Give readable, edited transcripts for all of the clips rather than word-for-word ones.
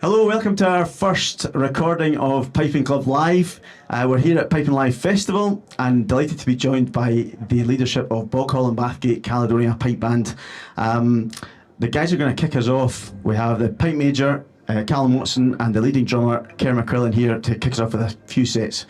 Hello, welcome to our first recording of Piping Club Live. We're here at Piping Live Festival and delighted to be joined by the leadership of Boghall and Bathgate Caledonia Pipe Band. The guys are going to kick us off. We have the Pipe Major, Callum Watson, and the leading drummer, Kerr McQuillan, here to kick us off with a few sets.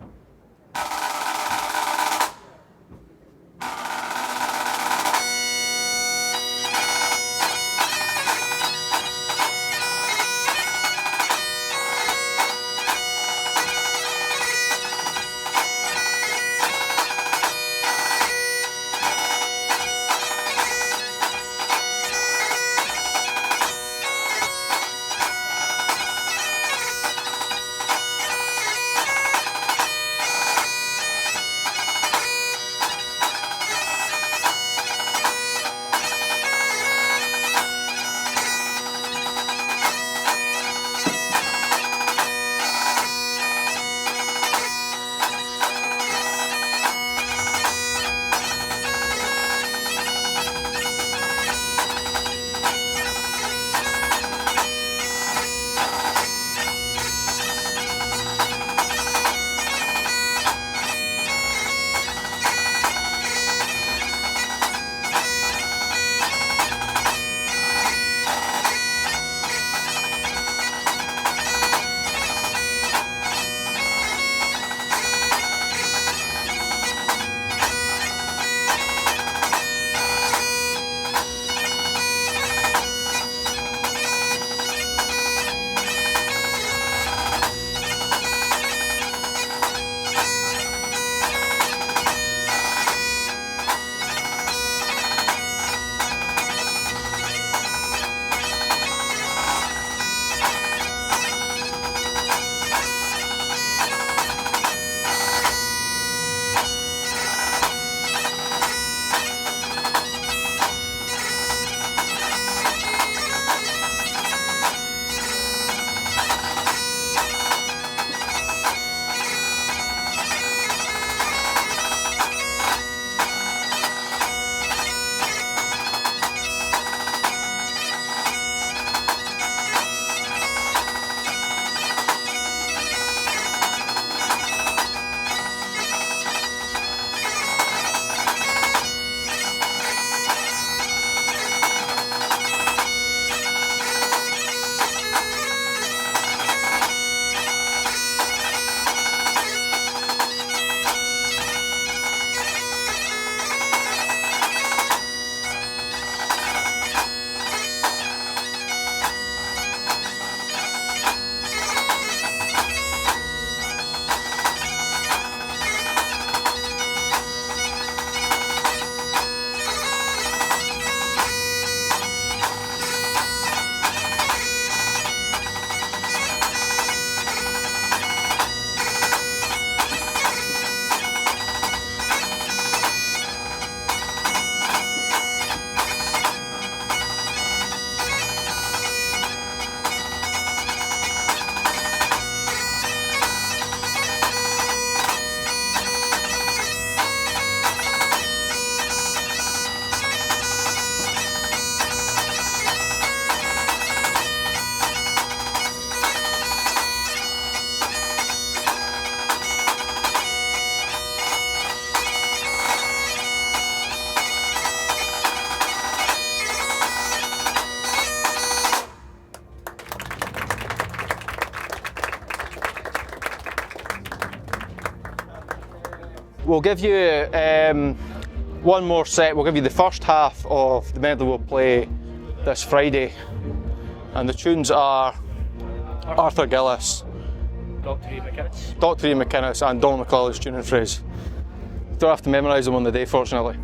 We'll give you one more set. We'll give you the first half of the medley we'll play this Friday. And the tunes are Arthur Gillis, Dr. Ian McInnes. Dr. Ian McInnes and Donald McCullough's tuning phrase. Don't have to memorise them on the day, fortunately.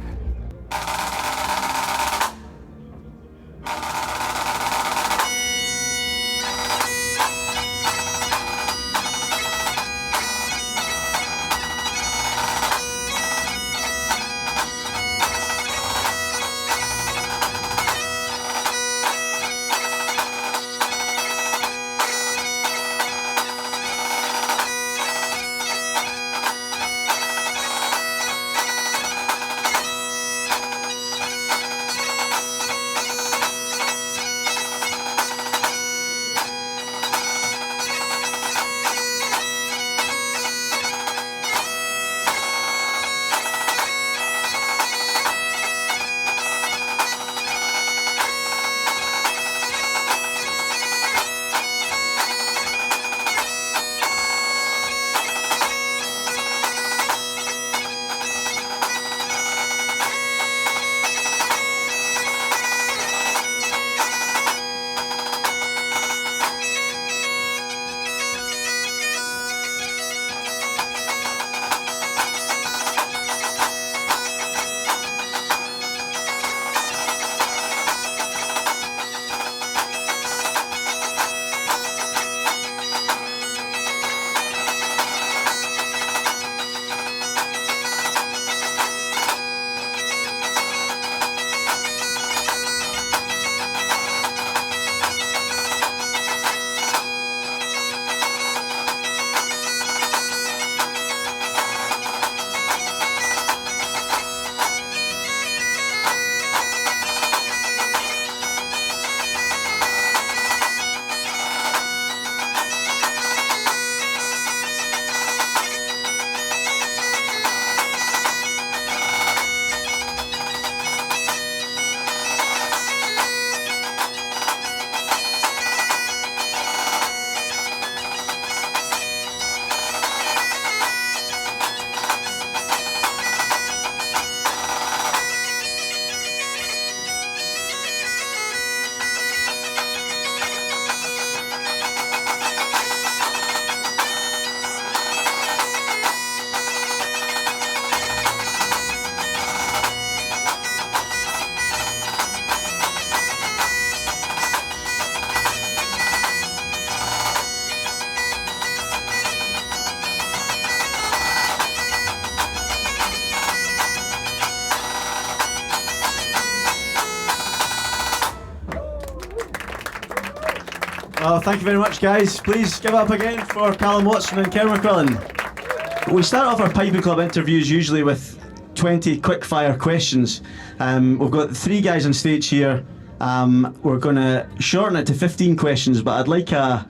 Well, thank you very much, guys. Please give it up again for Callum Watson and Kerr McQuillan. We start off our Piping Club interviews usually with 20 quickfire questions. We've got 3 guys on stage here. We're going to shorten it to 15 questions, but I'd like a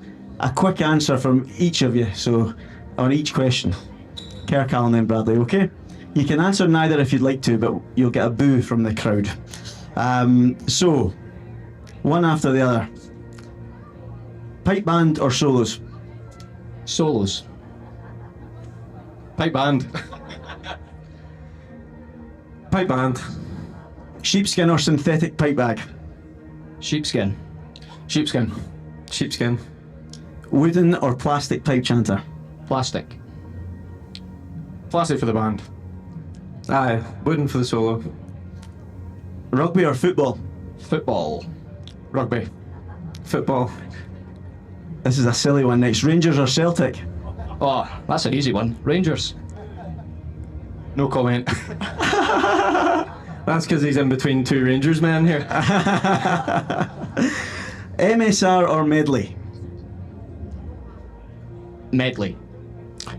quick answer from each of you, so on each question. Kerr, Callum, and Bradley, okay? You can answer neither if you'd like to, but you'll get a boo from the crowd. So, one after the other. Pipe band or solos? Solos. Pipe band. Pipe band. Sheepskin or synthetic pipe bag? Sheepskin. Sheepskin. Sheepskin. Wooden or plastic pipe chanter? Plastic. Plastic for the band. Aye. Wooden for the solo. Rugby or football? Football. Rugby. Football. This is a silly one next. Rangers or Celtic? Oh, that's an easy one. Rangers. No comment. That's because he's in between 2 Rangers men here. MSR or medley? Medley.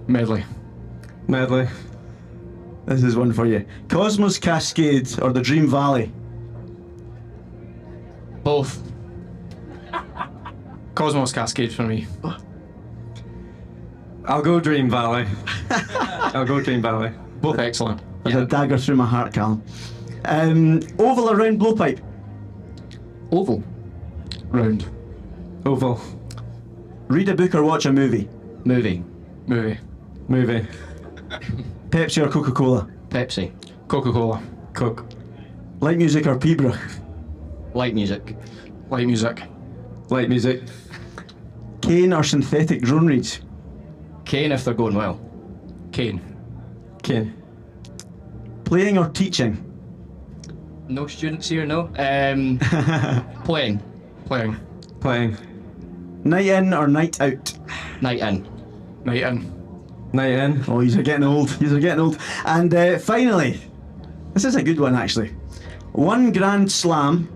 Medley. Medley. This is one for you. Cosmos Cascade or the Dream Valley? Both. Cosmos Cascade for me. I'll go Dream Valley. I'll go Dream Valley. Both excellent. There's a dagger through my heart, Callum. Oval or round blowpipe? Oval. Round. Oval. Read a book or watch a movie? Movie. Movie. Movie. Pepsi or Coca-Cola? Pepsi. Coca-Cola. Coke. Light music or Peabrook? Light music. Light music. Light music. Cane or synthetic drone reeds? Cane if they're going well. Cane. Cane. Playing or teaching? No students here, no. Playing. Playing. Playing. Night in or night out? Night in. Night in. Night in. Oh, these are getting old. These are getting old. And finally, this is a good one actually. 1 Grand Slam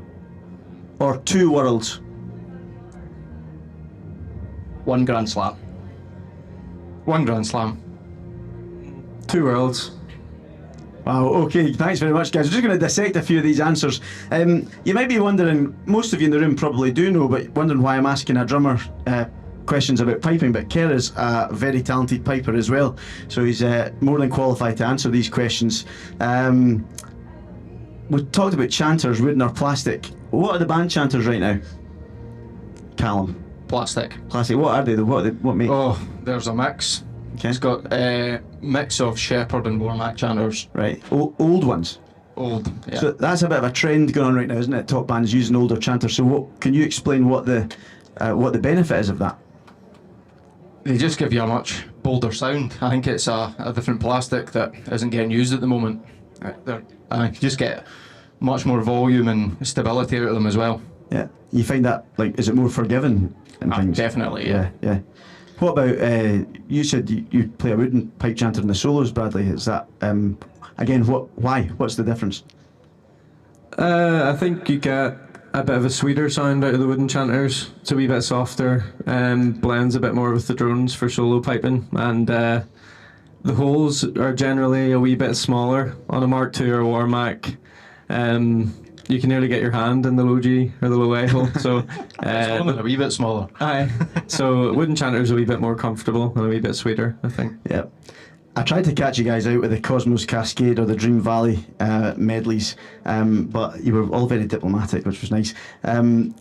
or 2 Worlds? 1 Grand Slam. 1 Grand Slam. 2 Worlds. Wow, okay, thanks very much, guys. We're just going to dissect a few of these answers. You might be wondering, most of you in the room probably do know, but wondering why I'm asking a drummer questions about piping, but Kerr is a very talented piper as well, so he's more than qualified to answer these questions. We talked about chanters, wooden or plastic. What are the band chanters right now? Callum. Plastic. Plastic. What are they? What make? Oh, there's a mix. Okay. It's got a mix of Shepherd and Warmack chanters. Right. Old ones. Old. Yeah. So that's a bit of a trend going on right now, isn't it? Top bands using older chanters. So what? Can you explain what the benefit is of that? They just give you a much bolder sound. I think it's a different plastic that isn't getting used at the moment. You just get much more volume and stability out of them as well. Yeah. You find that, like, is it more forgiving and things? Definitely, yeah. What about, you said you play a wooden pipe chanter in the solos, Bradley. Is that, again, why? What's the difference? I think you get a bit of a sweeter sound out of the wooden chanters. It's a wee bit softer, blends a bit more with the drones for solo piping, and the holes are generally a wee bit smaller on a Mark II or Warmack. You can nearly get your hand in the low G or the low A hole, so a wee bit smaller. Aye. So wooden chanters are a wee bit more comfortable and a wee bit sweeter, I think. Yeah. I tried to catch you guys out with the Cosmos Cascade or the Dream Valley medleys, but you were all very diplomatic, which was nice. There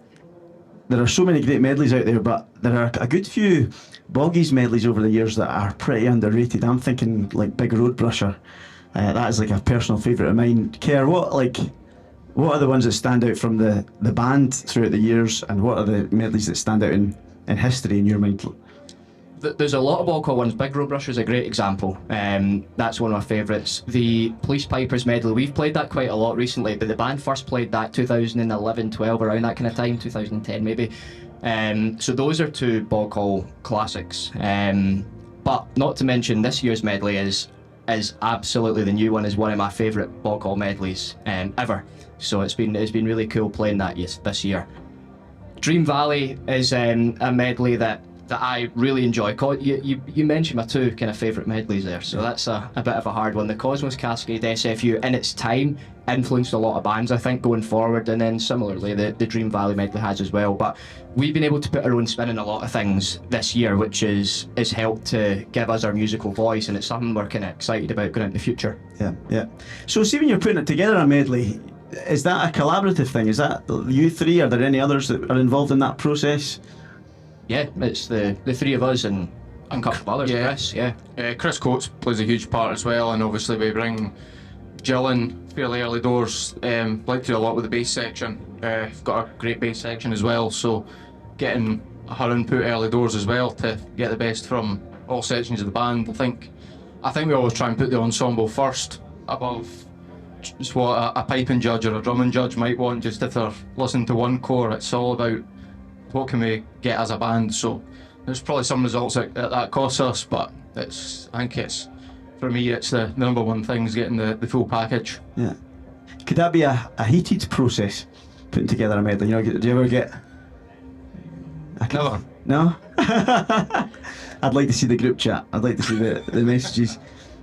are so many great medleys out there, but there are a good few Boggies medleys over the years that are pretty underrated. I'm thinking like Big Road Brusher. That is like a personal favourite of mine. Kerr, what are the ones that stand out from the band throughout the years, and what are the medleys that stand out in history in your mind? There's a lot of ball call ones. Big Road Brusher is a great example. That's one of my favourites. The Police Pipers medley, we've played that quite a lot recently, but the band first played that 2011, 12, around that kind of time, 2010 maybe. So those are 2 ball call classics. But not to mention this year's medley is absolutely, the new one is one of my favourite ball call medleys ever. So it's been really cool playing that this year. Dream Valley is a medley that I really enjoy. You mentioned my two kind of favourite medleys there, so that's a bit of a hard one. The Cosmos Cascade SFU in its time influenced a lot of bands, I think, going forward, and then similarly the Dream Valley medley has as well. But we've been able to put our own spin on a lot of things this year, which has helped to give us our musical voice, and it's something we're kind of excited about going into the future. Yeah. So see, when you're putting it together, a medley, is that a collaborative thing? Is that you three? Are there any others that are involved in that process? Yeah, it's the three of us and a couple of others. Chris, Chris Coates plays a huge part as well, and obviously we bring Jill in fairly early doors. Like to do a lot with the bass section. We've got a great bass section as well, so getting her input early doors as well to get the best from all sections of the band. I think we always try and put the ensemble first above just what a piping judge or a drumming judge might want. Just if they're listening to one core, it's all about what can we get as a band. So there's probably some results that costs us, but for me it's the number one thing is getting the full package. Yeah. Could that be a heated process, putting together a medley? Do you ever get... Never. No? I'd like to see the group chat. I'd like to see the messages.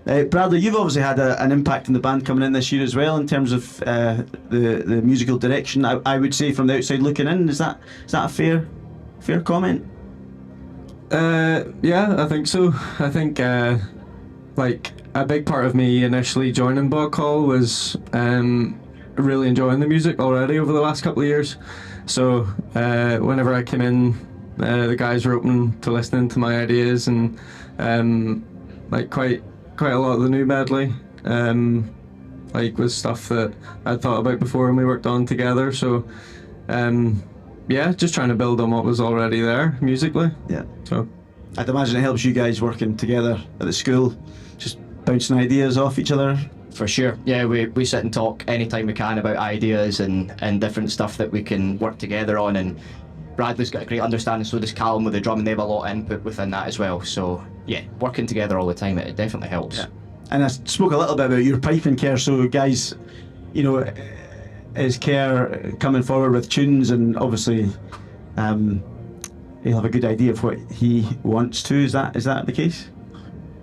Bradley, you've obviously had an impact in the band coming in this year as well in terms of the musical direction. I would say from the outside looking in, is that a fair comment? Yeah, I think so. I think like a big part of me initially joining Bog Hall was really enjoying the music already over the last couple of years. So whenever I came in, the guys were open to listening to my ideas, and like quite a lot of the new medley like was stuff that I'd thought about before and we worked on together. So yeah, just trying to build on what was already there musically. Yeah. So I'd imagine it helps you guys working together at the school, just bouncing ideas off each other. For sure. Yeah, we sit and talk anytime we can about ideas and different stuff that we can work together on, and Bradley's got a great understanding, so does Callum with the drumming. They have a lot of input within that as well. So yeah, working together all the time, it definitely helps. Yeah. And I spoke a little bit about your piping, Kerr, so guys, is Kerr coming forward with tunes, and obviously he'll have a good idea of what he wants to. Is that the case?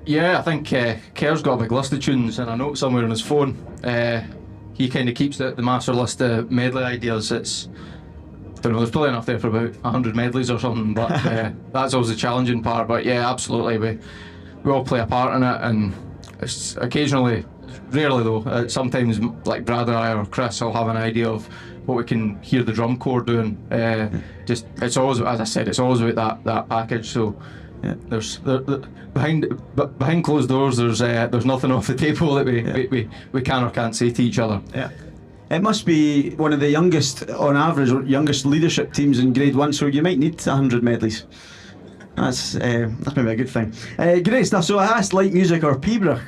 Yeah, I think Kerr's got a big list of tunes, and I know somewhere on his phone he kind of keeps the master list of medley ideas. I don't know, there's probably enough there for about 100 medleys or something, but that's always the challenging part. But yeah, absolutely, we all play a part in it, and it's occasionally, rarely though, sometimes like Brad or I or Chris will have an idea of what we can hear the drum corps doing. It's always, as I said, it's always about that package. So yeah, behind closed doors, there's nothing off the table that we can or can't say to each other. Yeah. It must be one of the youngest, on average, or youngest leadership teams in Grade 1, so you might need 100 medleys. That's maybe a good thing. Great stuff. So I asked light music or Pibroch.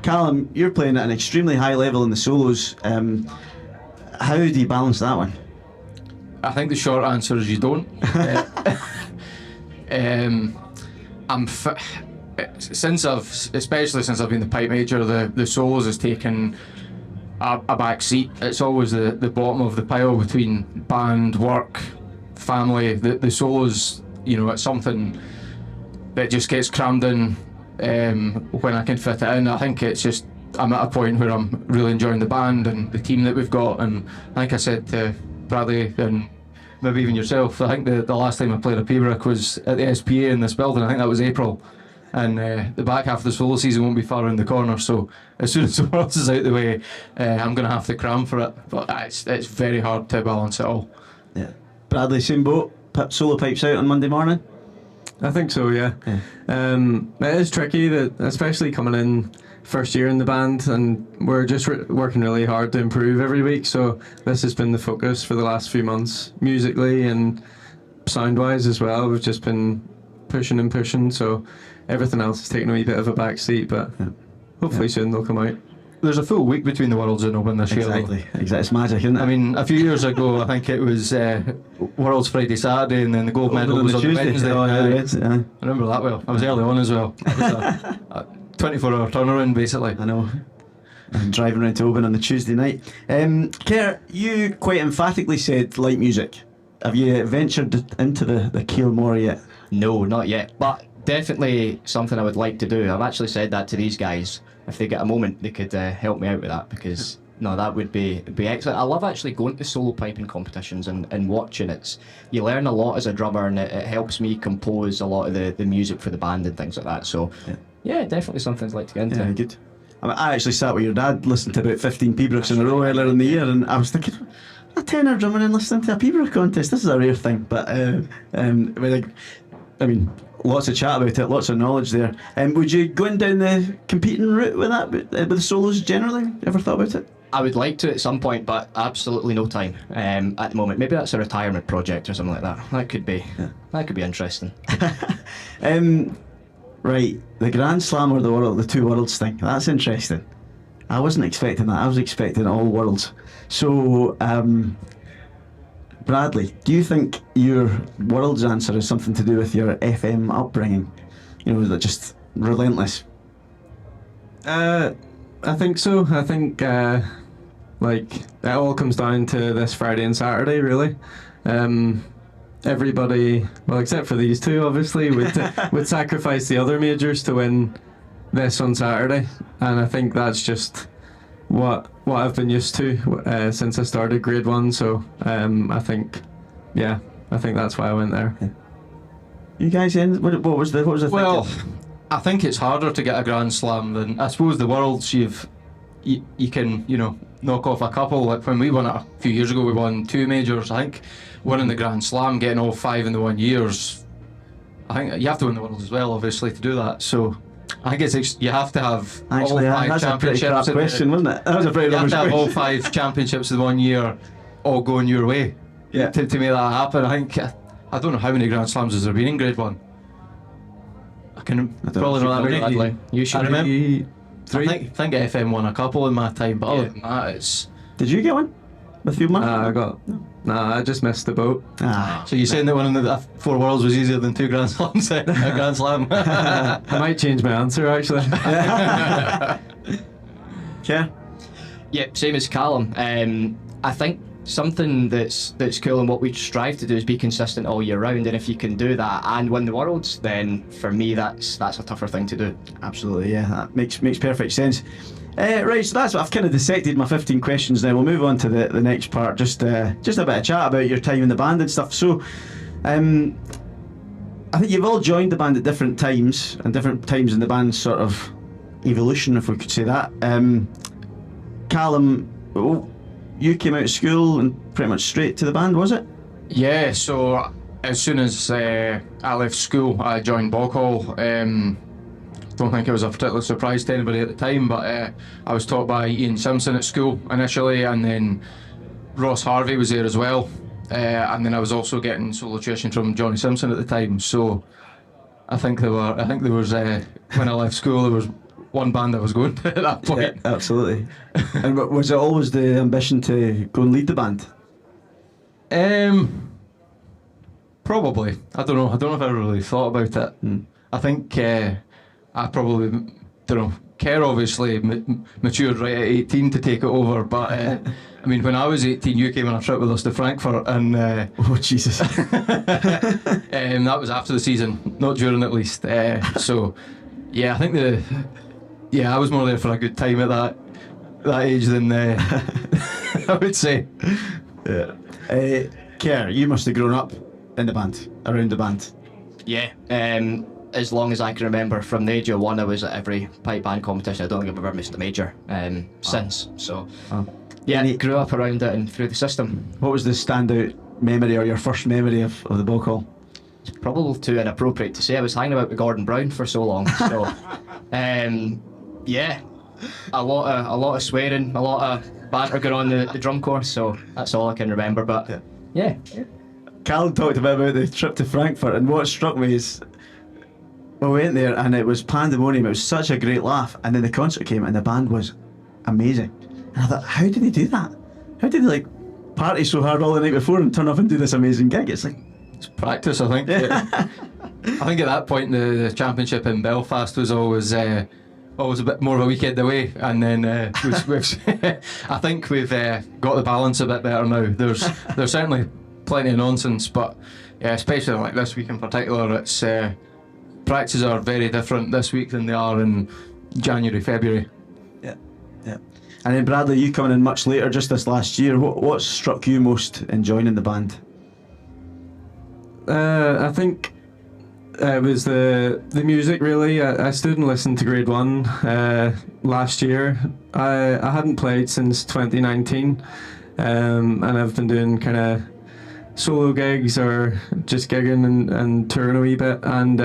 Callum, you're playing at an extremely high level in the solos. How do you balance that one? I think the short answer is you don't. Especially since I've been the pipe major, the solos has taken a back seat. It's always the bottom of the pile between band, work, family. The solos, it's something that just gets crammed in when I can fit it in. I think it's just I'm at a point where I'm really enjoying the band and the team that we've got, and like I said to Bradley and maybe even yourself, I think the last time I played a Pibroch was at the SPA in this building. I think that was April. And the back half of the solo season won't be far around the corner, so as soon as the world is out the way, I'm going to have to cram for it. But it's very hard to balance it all. Yeah. Bradley, same boat? Solo pipes out on Monday morning? I think so, yeah. It is tricky, that especially coming in first year in the band, and we're just working really hard to improve every week, so this has been the focus for the last few months, musically and sound-wise as well. We've just been pushing, so everything else is taking a wee bit of a back seat, but hopefully soon they'll come out. There's a full week between the Worlds and Open this year. Exactly. It's magic, isn't it? I mean, a few years ago, I think it was Worlds Friday, Saturday, and then the gold medal was on the Wednesday. I remember that well. I was early on as well. It was a 24-hour turnaround, basically. I know. And driving around to Oban on the Tuesday night. Kerr, you quite emphatically said light music. Have you ventured into the Keelmore yet? No, not yet, but definitely something I would like to do. I've actually said that to these guys. If they get a moment, they could help me out with that, because no, that would be excellent. I love actually going to solo piping competitions and watching it. You learn a lot as a drummer, and it helps me compose a lot of the music for the band and things like that. So yeah, definitely something I'd like to get into. Yeah, good. I actually sat with your dad listening to about 15 Peabrooks in a row earlier in the year, and I was thinking, a tenor drumming and listening to a Peabrook contest, this is a rare thing. But lots of chat about it, lots of knowledge there. Would you go down the competing route with that, with the solos generally? Ever thought about it? I would like to at some point, but absolutely no time at the moment. Maybe that's a retirement project or something like that. That could be interesting. Right, the Grand Slam or the two worlds thing. That's interesting. I wasn't expecting that. I was expecting all worlds. So, Bradley, do you think your worlds answer is something to do with your FM upbringing? You know, is it just relentless? I think so. I think it all comes down to this Friday and Saturday, really. Everybody, well, except for these two, obviously, would sacrifice the other majors to win this on Saturday, and I think that's just what I've been used to since I started grade 1. So I think that's why I went there. You guys, what was the Well, thinking? I think it's harder to get a Grand Slam than, I suppose, the Worlds. You can knock off a couple. Like when we won it a few years ago, we won 2 majors. I think winning the Grand Slam, getting all 5 in the 1 years, I think you have to win the Worlds as well, obviously, to do that. So I think you have to have Actually, all 5 that's a pretty crap championships. question, wasn't it? That was a pretty You have rubbish to have all question. 5 championships in 1 year, all going your way. Yeah. To make that happen, I don't know how many Grand Slams has there been in grade 1. I can probably not that many. Bradley, you should I remember. Three. I think FM won a couple in my time, but other than that, it's. Did you get one? With your man? I just missed the boat. So you're saying that winning the 4 Worlds was easier than 2 Grand Slams? A Grand Slam. I might change my answer, actually. Yeah. Yeah, same as Callum. I think something that's cool and what we strive to do is be consistent all year round, and if you can do that and win the Worlds, then for me that's a tougher thing to do. Absolutely, yeah, that makes perfect sense. Right, so that's what I've kind of dissected my 15 questions now. We'll move on to the next part, just a bit of chat about your time in the band and stuff. So, I think you've all joined the band at different times, and different times in the band's sort of evolution, if we could say that. Callum, you came out of school and pretty much straight to the band, was it? Yeah, so as soon as I left school, I joined Bockhall. Don't think it was a particular surprise to anybody at the time, but I was taught by Ian Simpson at school initially, and then Ross Harvey was there as well, and then I was also getting solo tuition from Johnny Simpson at the time. So I think there was when I left school, there was one band I was going to at that point. Yeah, absolutely. And was it always the ambition to go and lead the band? Probably. I don't know if I ever really thought about it. I think I probably don't know. Kerr obviously matured right at 18 to take it over, but I mean, when I was 18, you came on a trip with us to Frankfurt, and Oh Jesus! that was after the season, not during at least. So yeah, I think I was more there for a good time at that age than I would say. Yeah. Kerr, you must have grown up in the band, around the band. Yeah, as long as I can remember, from the age of 1 I was at every pipe band competition. I don't think I've ever missed a major since. So yeah, grew up around it and through the system. What was the standout memory or your first memory of the Bockhall? It's probably too inappropriate to say. I was hanging about with Gordon Brown for so long. So yeah, a lot of swearing, a lot of banter going on the drum course. So that's all I can remember. But yeah. Callum talked a bit about the trip to Frankfurt, and what struck me is we went there and it was pandemonium. It was such a great laugh, and then the concert came and the band was amazing. And I thought, how did they do that? How did they party so hard all the night before and turn up and do this amazing gig? It's It's practice, I think. I think at that point the championship in Belfast was always a bit more of a weekend away, and then I think we've got the balance a bit better now. There's certainly plenty of nonsense, but yeah, especially like this week in particular, it's practices are very different this week than they are in January, February. Yeah, yeah. And then Bradley, you coming in much later, just this last year. What struck you most in joining the band? I think it was the music, really. I stood and listened to Grade 1 last year. I hadn't played since 2019, and I've been doing kind of solo gigs or just gigging and touring a wee bit, and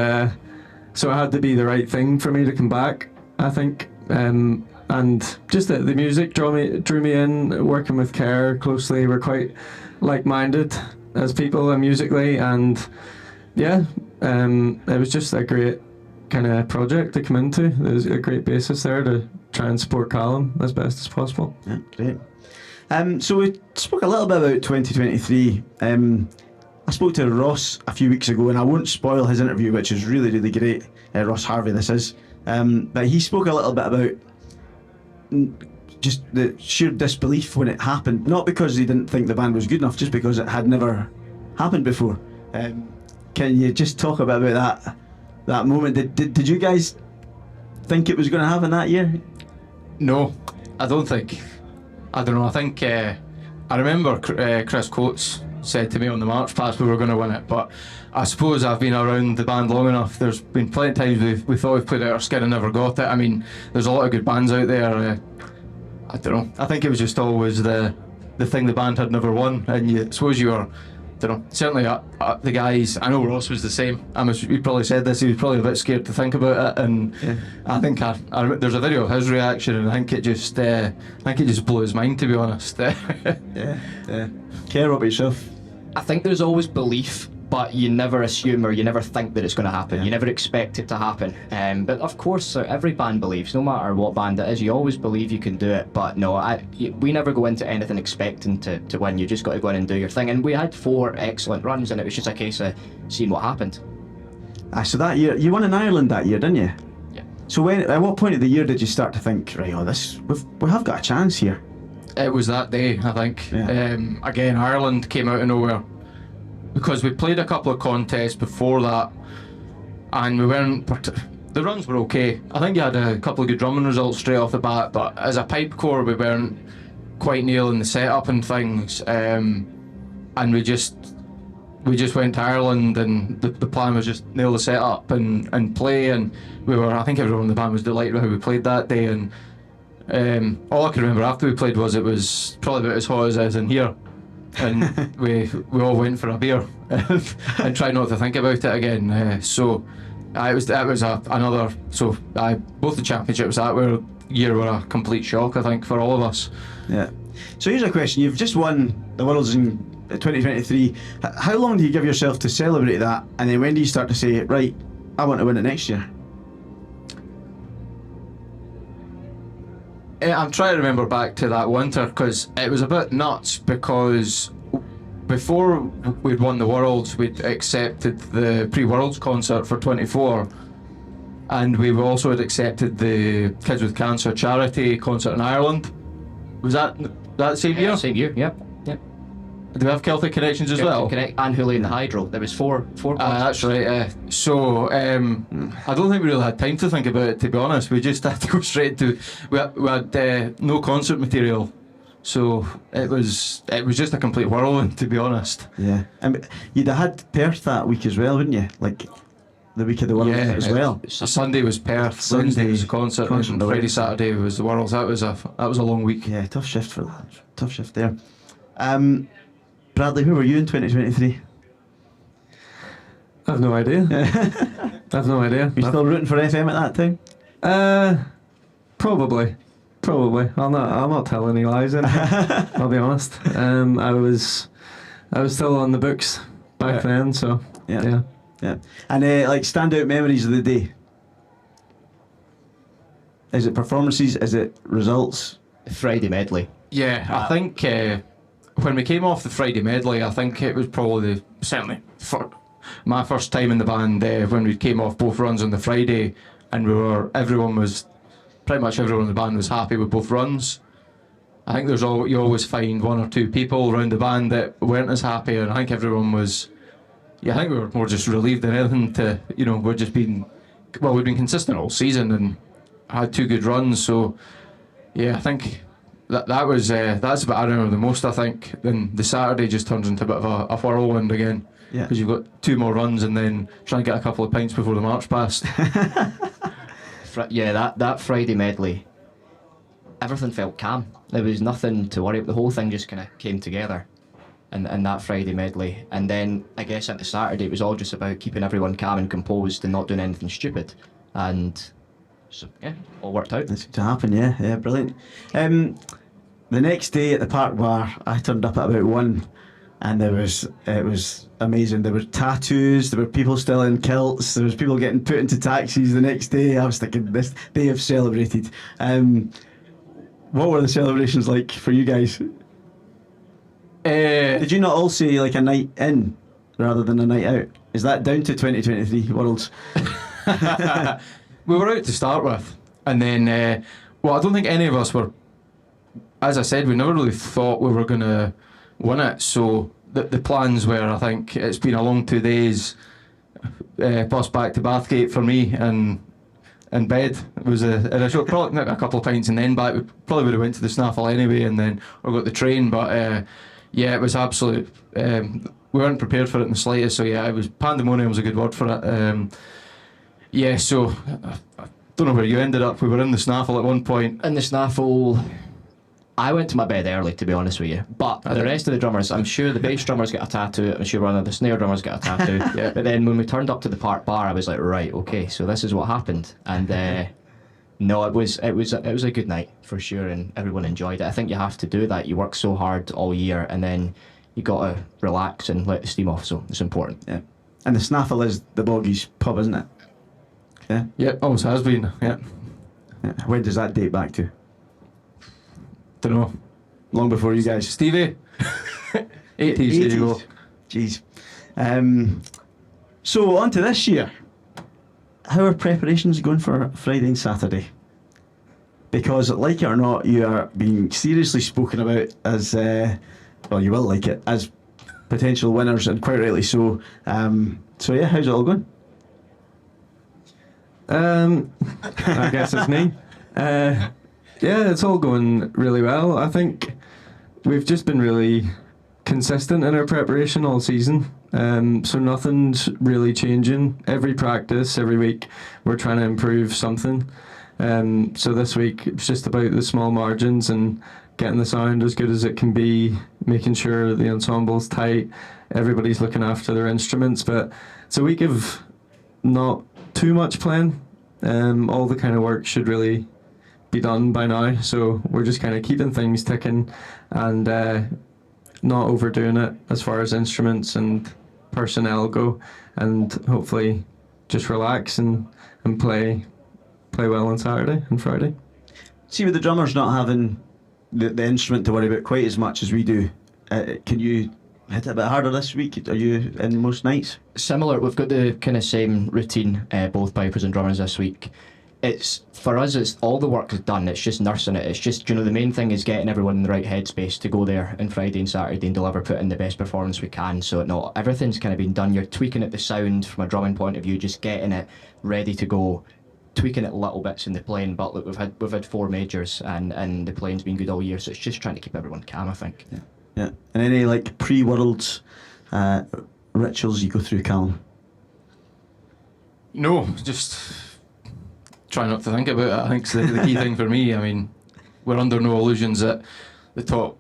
so it had to be the right thing for me to come back, I think. And just the music drew me in. Working with Care closely, we're quite like-minded as people and musically, and yeah, it was just a great kind of project to come into. There's a great basis there to try and support Callum as best as possible. Yeah, great. So we spoke a little bit about 2023. I spoke to Ross a few weeks ago, and I won't spoil his interview, which is really, really great. Ross Harvey, this is. But he spoke a little bit about just the sheer disbelief when it happened. Not because he didn't think the band was good enough, just because it had never happened before. Can you just talk a bit about that moment? Did you guys think it was going to happen that year? No, I don't think. I don't know. I think I remember Chris Coates said to me on the March Pass we were going to win it, but I suppose I've been around the band long enough. There's been plenty of times we thought we've played out our skin and never got it. I mean, there's a lot of good bands out there. I don't know. I think it was just always the thing the band had never won, and I suppose you were. I don't know. Certainly, the guys. I know Ross was the same. He probably said this. He was probably a bit scared to think about it, and yeah. I think there's a video of his reaction, and I think it just blew his mind, to be honest. Yeah. Care about yourself. I think there's always belief, but you never assume or you never think that it's going to happen. Yeah. You never expect it to happen. But of course, every band believes, no matter what band it is, you always believe you can do it. But no, we never go into anything expecting to win. You just got to go in and do your thing. And we had 4 excellent runs, and it was just a case of seeing what happened. So that year, you won in Ireland that year, didn't you? Yeah. So at what point of the year did you start to think, right, we have got a chance here? It was that day, I think. Yeah. Again, Ireland came out of nowhere. Because we played a couple of contests before that, and we weren't. The runs were okay. I think you had a couple of good drumming results straight off the bat, but as a pipe corps, we weren't quite nailing the setup and things. And we just went to Ireland, and the plan was just nail the setup and play. And I think everyone in the band was delighted with how we played that day. And all I can remember after we played was it was probably about as hot as it is in here. And we all went for a beer and tried not to think about it again. Both the championships that year were a complete shock, I think, for all of us. Yeah. So here's a question: you've just won the Worlds in 2023. How long do you give yourself to celebrate that, and then when do you start to say, right, I want to win it next year? I'm trying to remember back to that winter, because it was a bit nuts, because before we'd won the Worlds, we'd accepted the pre-Worlds concert for 24, and we also had accepted the Kids with Cancer charity concert in Ireland. Was that same year? Same year, yep. Do we have Celtic Connections as well? Connect and Hoolie and the Hydro. There was four. That's right. So I don't think we really had time to think about it, to be honest. We just had to go straight to. We had no concert material, so it was just a complete whirlwind, to be honest. Yeah, and you'd have had Perth that week as well, wouldn't you? Like the week of the Worlds as well. Sunday was Perth. Wednesday was a concert and Friday, Saturday was the Worlds. That was a long week. Yeah, tough shift for that. Tough shift there. Bradley, who were you in 2023? I have no idea. You still rooting for FM at that time? Probably. I'll not tell any lies in here, I'll be honest. I was still on the books back then, so yeah. And like standout memories of the day. Is it performances? Is it results? Friday medley. Yeah, I think when we came off the Friday medley, I think it was probably certainly for my first time in the band when we came off both runs on the Friday, and pretty much everyone in the band was happy with both runs. I think you always find one or two people around the band that weren't as happy, and I think everyone was. Yeah, I think we were more just relieved than anything. We've been consistent all season and had 2 good runs. So yeah, I think that's what I remember the most. I think then the Saturday just turns into a bit of a whirlwind again. Yeah. Because you've got 2 more runs and then trying to get a couple of pints before the march past. That Friday medley, everything felt calm. There was nothing to worry about. The whole thing just kind of came together in that Friday medley. And then I guess into Saturday, it was all just about keeping everyone calm and composed and not doing anything stupid. And so, yeah, all worked out. That seemed to happen, yeah, brilliant. The next day at the Park Bar, I turned up at about 1, and it was amazing. There were tattoos, there were people still in kilts, there was people getting put into taxis the next day. I was thinking, this they have celebrated. What were the celebrations like for you guys? Did you not all say like a night in rather than a night out? Is that down to 2023 Worlds? We were out to start with, and then I don't think any of us were. As I said, we never really thought we were going to win it. So the plans were, I think, it's been a long 2 days, bus back to Bathgate for me, and in bed. It was probably a couple of pints and then back. We probably would have went to the Snaffle anyway, and then or got the train. But it was absolute. We weren't prepared for it in the slightest. So yeah, it was pandemonium was a good word for it. So I don't know where you ended up. We were in the Snaffle at one point. In the Snaffle, I went to my bed early, to be honest with you. But the rest of the drummers, I'm sure the bass drummers got a tattoo. I'm sure one of the snare drummers got a tattoo. Yeah. But then when we turned up to the Park Bar, I was like, right, okay, so this is what happened. And no, it was a good night for sure, and everyone enjoyed it. I think you have to do that. You work so hard all year, and then you got to relax and let the steam off. So it's important. Yeah. And the Snaffle is the Boggies pub, isn't it? Yeah. Yeah, always has been. Yeah. When does that date back to? Don't know. Long before you guys. Stevie. 80s. There you go. Jeez. So on to this year. How are preparations going for Friday and Saturday? Because like it or not, you are being seriously spoken about as you will like it, as potential winners, and quite rightly so. So yeah, how's it all going? I guess it's me. Yeah, it's all going really well. I think we've just been really consistent in our preparation all season. So nothing's really changing. Every practice, every week, we're trying to improve something. So this week, it's just about the small margins and getting the sound as good as it can be, making sure the ensemble's tight, everybody's looking after their instruments. But it's a week of not too much playing. All the kind of work should really be done by now, so we're just kind of keeping things ticking and not overdoing it as far as instruments and personnel go, and hopefully just relax and play well on Saturday and Friday. See, with the drummers not having the instrument to worry about quite as much as we do, can you hit it a bit harder this week? Are you in most nights? Similar, we've got the kind of same routine, both pipers and drummers this week. It's for us, it's all the work is done, it's just nursing it. It's just, the main thing is getting everyone in the right headspace to go there on Friday and Saturday and deliver, put in the best performance we can. So no, everything's kind of been done. You're tweaking at the sound from a drumming point of view, just getting it ready to go, tweaking it little bits in the playing. But look, we've had 4 majors and the playing's been good all year, so it's just trying to keep everyone calm, I think. Yeah. And any like pre-Worlds rituals you go through, Callum? No, just try not to think about it. I think it's the key thing for me. I mean, we're under no illusions that the top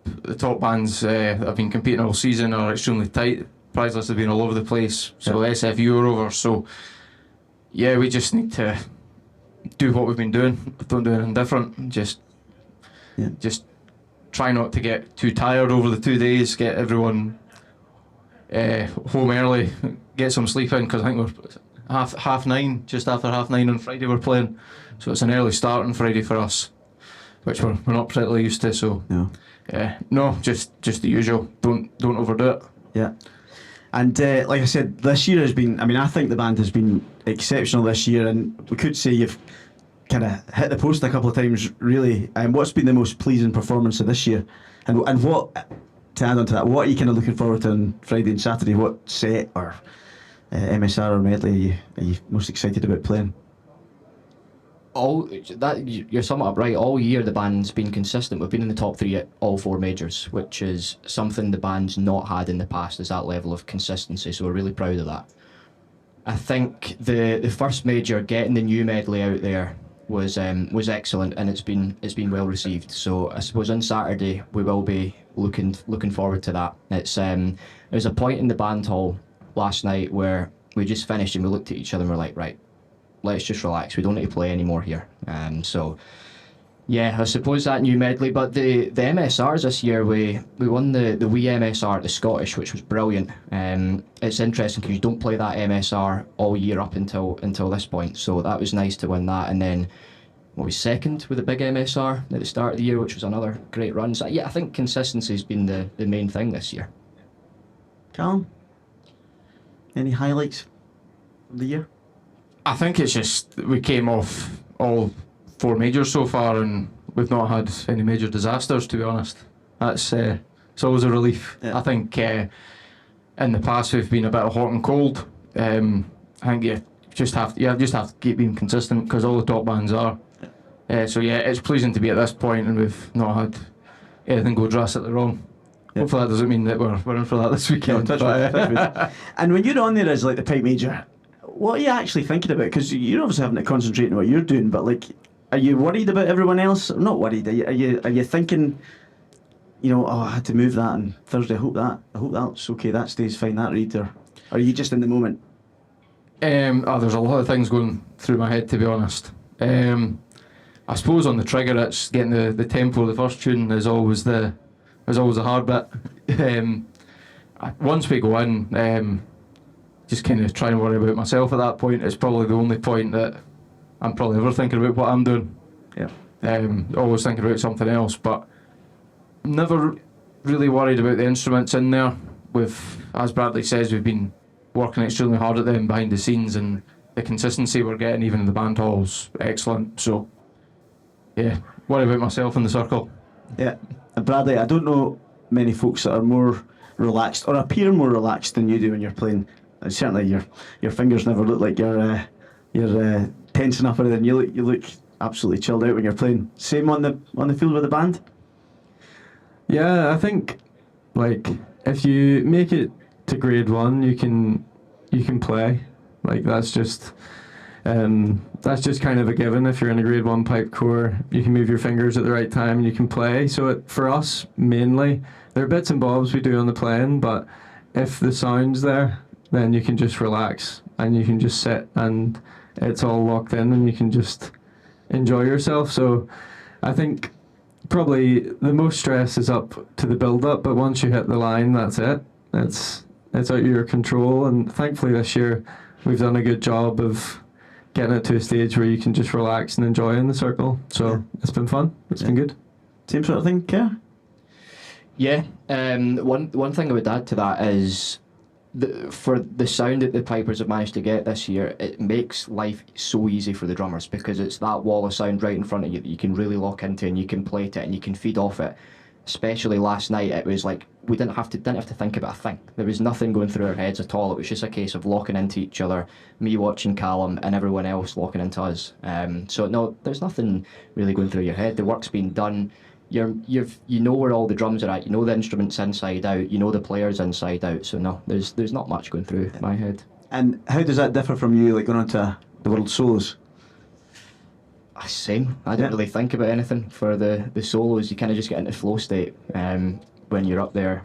bands that have been competing all season are extremely tight. Prize lists have been all over the place. So SFU are over. So yeah, we just need to do what we've been doing. Don't do anything different. Just try not to get too tired over the 2 days. Get everyone home early. Get some sleep in, because I think we're half 9, just after 9:30 on Friday we're playing, so it's an early start on Friday for us, which we're not particularly used to. So no, just the usual. Don't overdo it. Yeah. And like I said, this year has been, I mean, I think the band has been exceptional this year, and we could say you've kind of hit the post a couple of times, really. What's been the most pleasing performance of this year? And what, to add on to that, what are you kind of looking forward to on Friday and Saturday? What set or MSR or medley are you most excited about playing? You're summing up right. All year the band's been consistent. We've been in the top 3 at all 4 majors, which is something the band's not had in the past, is that level of consistency, so we're really proud of that. I think the first major, getting the new medley out there was excellent, and it's been well received. So I suppose on Saturday we will be looking forward to that. There's a point in the band hall last night where we just finished and we looked at each other and we're like, right, let's just relax. We don't need to play anymore here. So yeah, I suppose that new medley. But the MSRs this year, we won the wee MSR at the Scottish, which was brilliant. It's interesting because you don't play that MSR all year up until this point. So that was nice to win that. And then what was second with the big MSR at the start of the year, which was another great run. So yeah, I think consistency has been the main thing this year. Callum, any highlights of the year? I think it's just we came off all 4 majors so far, and we've not had any major disasters, to be honest. That's it's always a relief. Yeah. I think in the past we've been a bit hot and cold. I think you just have to keep being consistent because all the top bands are. So yeah, it's pleasing to be at this point, and we've not had anything go drastically wrong. Yeah. Hopefully that doesn't mean that we're in for that this weekend. Touch wood. And when you're on there as like the pipe major, what are you actually thinking about? Because you're obviously having to concentrate on what you're doing, but like, are you worried about everyone else? Not worried. Are you thinking, oh, I had to move that on Thursday. I hope that's okay. That stays fine. That read, or are you just in the moment? There's a lot of things going through my head, to be honest. I suppose on the trigger, it's getting the tempo of the first tune is always the hard bit. Once we go in, just kind of try and worry about myself at that point. It's probably the only point that I'm probably ever thinking about what I'm doing. Yeah. Always thinking about something else, but never really worried about the instruments in there. As Bradley says, we've been working extremely hard at them behind the scenes, and the consistency we're getting even in the band hall's excellent. So yeah, worry about myself in the circle. Yeah. And Bradley, I don't know many folks that are more relaxed or appear more relaxed than you do when you're playing. Certainly your fingers never look like you're tensing up or anything. You look absolutely chilled out when you're playing. Same on the field with the band? Yeah, I think like if you make it to grade 1, you can play. Like that's just kind of a given. If you're in a grade 1 pipe corps, you can move your fingers at the right time and you can play. So for us mainly, there are bits and bobs we do on the playing, but if the sound's there, then you can just relax and you can just sit and it's all locked in and you can just enjoy yourself. So I think probably the most stress is up to the build-up, but once you hit the line, that's it. It's out of your control, and thankfully this year we've done a good job of getting it to a stage where you can just relax and enjoy in the circle. So it's been fun. It's been good. Same sort of thing, Kerr? Yeah. One thing I would add to that is for the sound that the pipers have managed to get this year, it makes life so easy for the drummers because it's that wall of sound right in front of you that you can really lock into and you can play to it and you can feed off it. Especially last night, it was like we didn't have to think about a thing. There was nothing going through our heads at all. It was just a case of locking into each other, me watching Callum and everyone else locking into us. So no, there's nothing really going through your head. The work's been done. You know where all the drums are at. You know the instruments inside out. You know the players inside out. So no, there's not much going through my head. And how does that differ from you, like going on to the World Solos? Same. I don't really think about anything for the solos. You kind of just get into flow state when you're up there.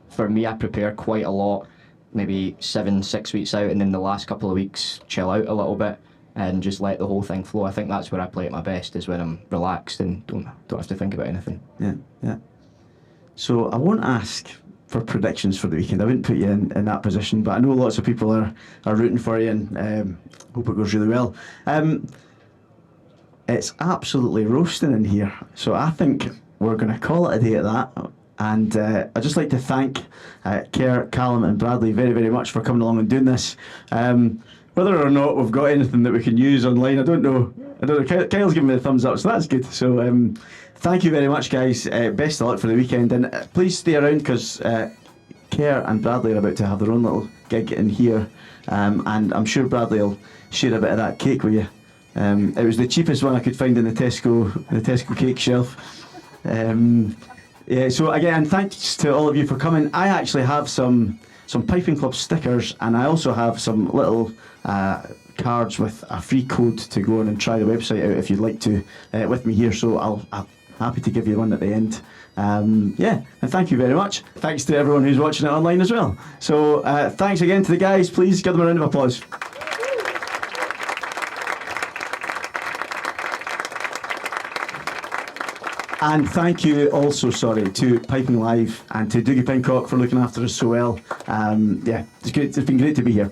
For me, I prepare quite a lot, maybe 6 weeks out, and then the last couple of weeks chill out a little bit and just let the whole thing flow. I think that's where I play at my best, is when I'm relaxed and don't have to think about anything. Yeah. So I won't ask for predictions for the weekend. I wouldn't put you in that position, but I know lots of people are rooting for you and hope it goes really well. It's absolutely roasting in here, so I think we're going to call it a day at that. And I'd just like to thank Kerr, Callum and Bradley very, very much for coming along and doing this. Whether or not we've got anything that we can use online, I don't know. I don't know. Kyle's giving me the thumbs up, so that's good. So thank you very much, guys. Best of luck for the weekend, and please stay around because Kerr and Bradley are about to have their own little gig in here, and I'm sure Bradley will share a bit of that cake with you. It was the cheapest one I could find in the Tesco cake shelf. Yeah. So again, thanks to all of you for coming. I actually have some Piping Club stickers, and I also have some little cards with a free code to go on and try the website out if you'd like to with me here. So I'm happy to give you one at the end. Yeah, and thank you very much. Thanks to everyone who's watching it online as well. So thanks again to the guys. Please give them a round of applause. And thank you also, to Piping Live and to Dougie Pincock for looking after us so well. Yeah, it's been great to be here.